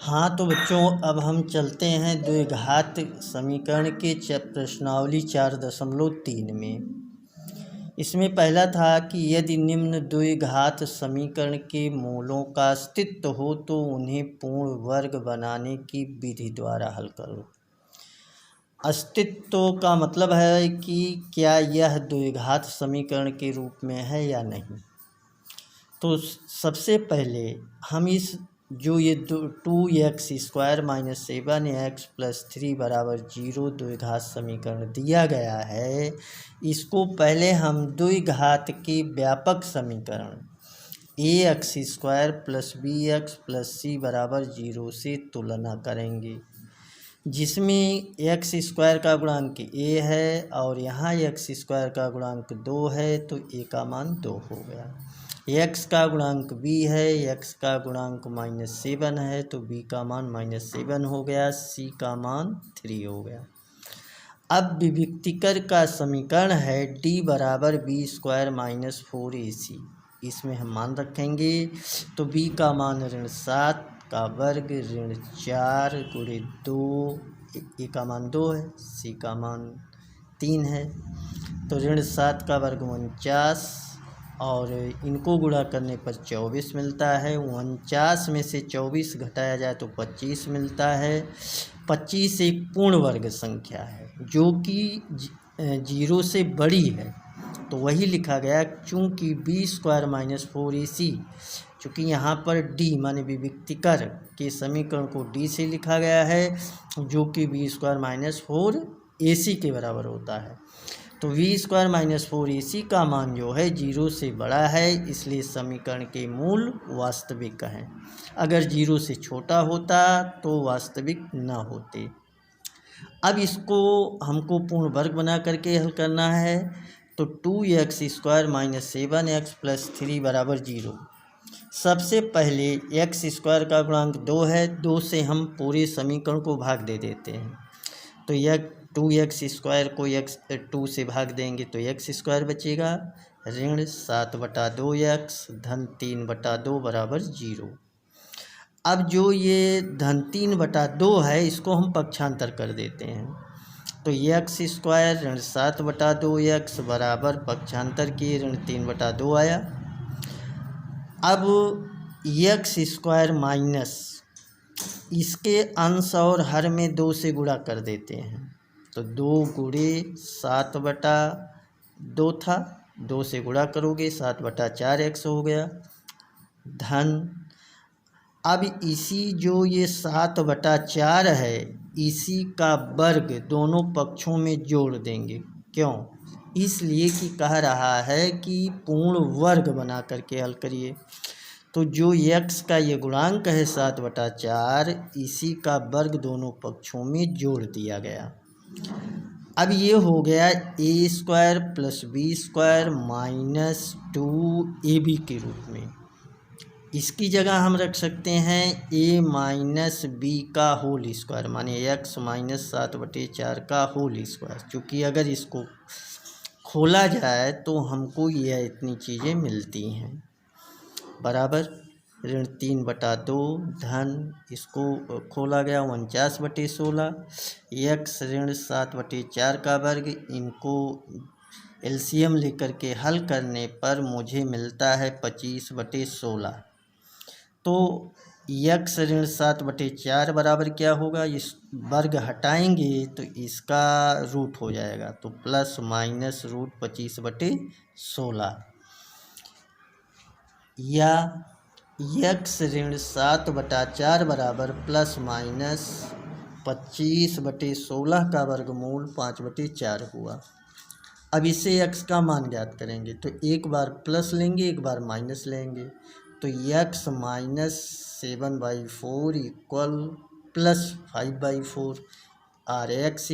हाँ तो बच्चों, अब हम चलते हैं द्विघात समीकरण के प्रश्नावली 4.3 में। इसमें पहला था कि यदि निम्न द्विघात समीकरण के मूलों का अस्तित्व हो तो उन्हें पूर्ण वर्ग बनाने की विधि द्वारा हल करो। अस्तित्व का मतलब है कि क्या यह द्विघात समीकरण के रूप में है या नहीं। तो सबसे पहले हम इस जो ये 2x² - 7x + 3 = 0 द्विघात समीकरण दिया गया है, इसको पहले हम द्विघात के व्यापक समीकरण ax² + bx + c = 0 से तुलना करेंगे, जिसमें x² का गुणांक a है और यहाँ x² का गुणांक 2 है, तो a का मान 2 हो गया। x का गुणांक b है, x का गुणांक -7 है, तो b का मान -7 हो गया, c का मान 3 हो गया। अब विविक्तिकर का समीकरण है d = b² - 4ac। इसमें हम मान रखेंगे, तो b का मान -7 का वर्ग -4 × 2, a का मान 2 है, c का मान 3 है, तो -7 का वर्ग 49 और इनको गुणा करने पर 24 मिलता है। 49 में से 24 घटाया जाए तो 25 मिलता है। 25 एक पूर्ण वर्ग संख्या है जो कि 0 से बड़ी है, तो वही लिखा गया। चूँकि b² - 4ac, चूँकि यहाँ पर d माने विविक्तिकर के समीकरण को d से लिखा गया है, जो कि b² - 4ac के बराबर होता है, तो b² - 4ac का मान जो है 0 से बड़ा है, इसलिए समीकरण के मूल वास्तविक हैं। अगर 0 से छोटा होता तो वास्तविक न होते। अब इसको हमको पूर्ण वर्ग बना करके हल करना है, तो 2x² - 7x + 3 = 0। सबसे पहले x² का गुणांक 2 है, 2 से हम पूरे समीकरण को भाग दे देते हैं, तो यह 2x² को 2 से भाग देंगे तो x² बचेगा, -7/2x - 3/2 = 0। अब जो ये -3/2 है, इसको हम पक्षांतर कर देते हैं, तो x² -7/2x बराबर पक्षांतर किए -3/2 आया। अब x² माइनस इसके अंश और हर में 2 से गुणा कर देते हैं, तो 2 × 7/2 था, 2 से गुणा करोगे 7/4x हो गया, धन। अब इसी जो ये 7/4 है, इसी का वर्ग दोनों पक्षों में जोड़ देंगे। क्यों? इसलिए कि कह रहा है कि पूर्ण वर्ग बना करके हल करिए, तो जो x का ये गुणांक है 7/4, इसी का वर्ग दोनों पक्षों में जोड़ दिया गया। अब ये हो गया a² + b² - 2ab के रूप में। इसकी जगह हम रख सकते हैं a - b² माने x - 7/4 का होल स्क्वायर, चूँकि अगर इसको खोला जाए तो हमको यह इतनी चीज़ें मिलती हैं, बराबर -3/2 धन, इसको खोला गया 49/16, x -7/4 का वर्ग, इनको एलसीएम लेकर के हल करने पर मुझे मिलता है 25/16। तो x -7/4 बराबर क्या होगा, इस वर्ग हटाएंगे तो इसका रूट हो जाएगा, तो ±√25/16, या x -7/4 बराबर ±25/16 का वर्गमूल 5/4 हुआ। अब इसे x का मान ज्ञात करेंगे, तो एक बार प्लस लेंगे, एक बार माइनस लेंगे, तो x - 7/4 = +5/4 और x =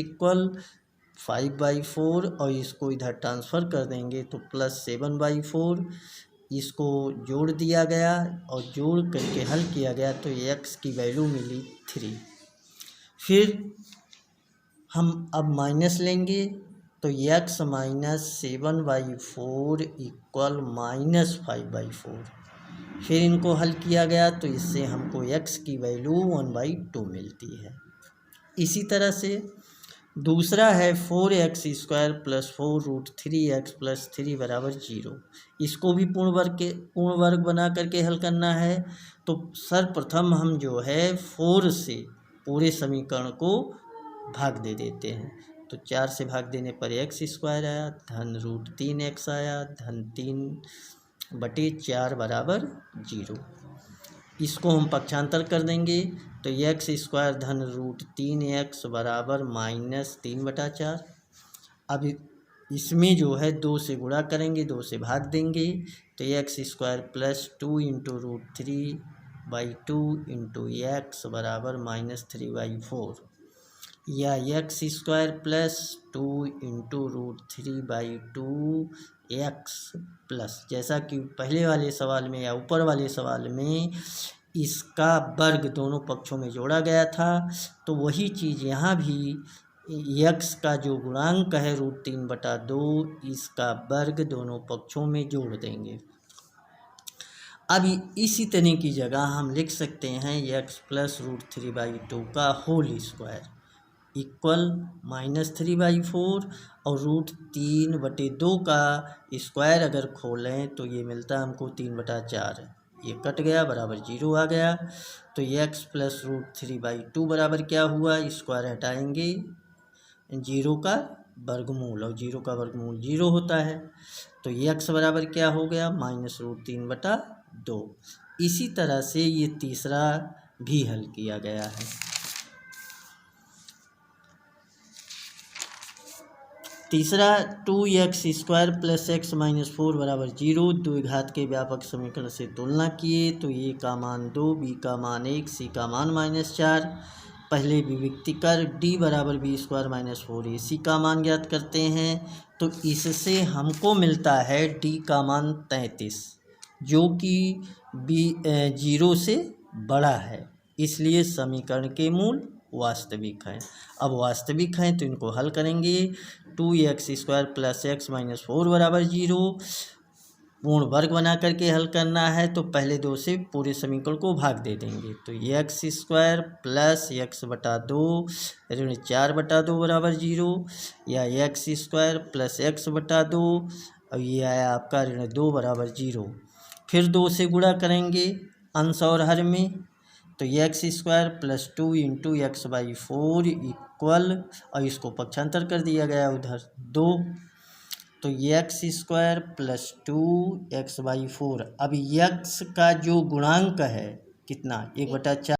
5/4, और इसको इधर ट्रांसफ़र कर देंगे तो +7/4, इसको जोड़ दिया गया और जोड़ करके हल किया गया, तो x की वैल्यू मिली 3। फिर हम अब माइनस लेंगे, तो x - 7/4 = -5/4, फिर इनको हल किया गया तो इससे हमको x की वैल्यू 1/2 मिलती है। इसी तरह से दूसरा है 4x² + 4√3x + 3 = 0। इसको भी पूर्ण वर्ग बना करके हल करना है। तो सर्वप्रथम हम जो है 4 से पूरे समीकरण को भाग दे देते हैं। तो 4 से भाग देने पर x² आया, धन √3x आया, धन 3/4 = 0। इसको हम पक्षांतर कर देंगे तो x² धन √3x = -3/4। अब इसमें जो है 2 से गुणा करेंगे, 2 से भाग देंगे तो x² + 2 × √3/2 × x = -3/4, या x² + 2 × √3/2 x प्लस, जैसा कि पहले वाले सवाल में या ऊपर वाले सवाल में इसका वर्ग दोनों पक्षों में जोड़ा गया था, तो वही चीज़ यहाँ भी x का जो गुणांक है √3/2 इसका वर्ग दोनों पक्षों में जोड़ देंगे। अब इसी तरह की जगह हम लिख सकते हैं x + √3/2 का होल स्क्वायर इक्वल -3/4, और √3/2 का स्क्वायर अगर खोलें तो ये मिलता है हमको 3/4। ये कट गया, बराबर 0 आ गया। तो x + √3/2 बराबर क्या हुआ, स्क्वायर हटाएंगे 0 का वर्गमूल, और 0 का वर्गमूल 0 होता है। तो x बराबर क्या हो गया, -√3/2। इसी तरह से ये तीसरा भी हल किया गया है। तीसरा 2x² + x - 4 = 0। द्विघात के व्यापक समीकरण से तुलना किए तो a का मान 2, b का मान 1, c का मान -4। पहले विभक्ति कर d = b² - 4ac का मान ज्ञात करते हैं। तो इससे हमको मिलता है d का मान 33, जो कि 0 से बड़ा है, इसलिए समीकरण के मूल वास्तविक हैं। अब वास्तविक हैं तो इनको हल करेंगे। 2x² + x - 4 = 0, पूर्ण वर्ग बना करके हल करना है तो पहले 2 से पूरे समीकरण को भाग दे देंगे। तो x² + x/2 ऋण 4/2 = 0, या x² + x/2, और ये आया आपका ऋण 2 = 0। फिर 2 से गुणा करेंगे अंश और हर में, तो x² + 2 × x/4 इक्वल, और इसको पक्षांतर कर दिया गया उधर 2, तो x² + 2 x/4। अब x का जो गुणांक है कितना, 1/4।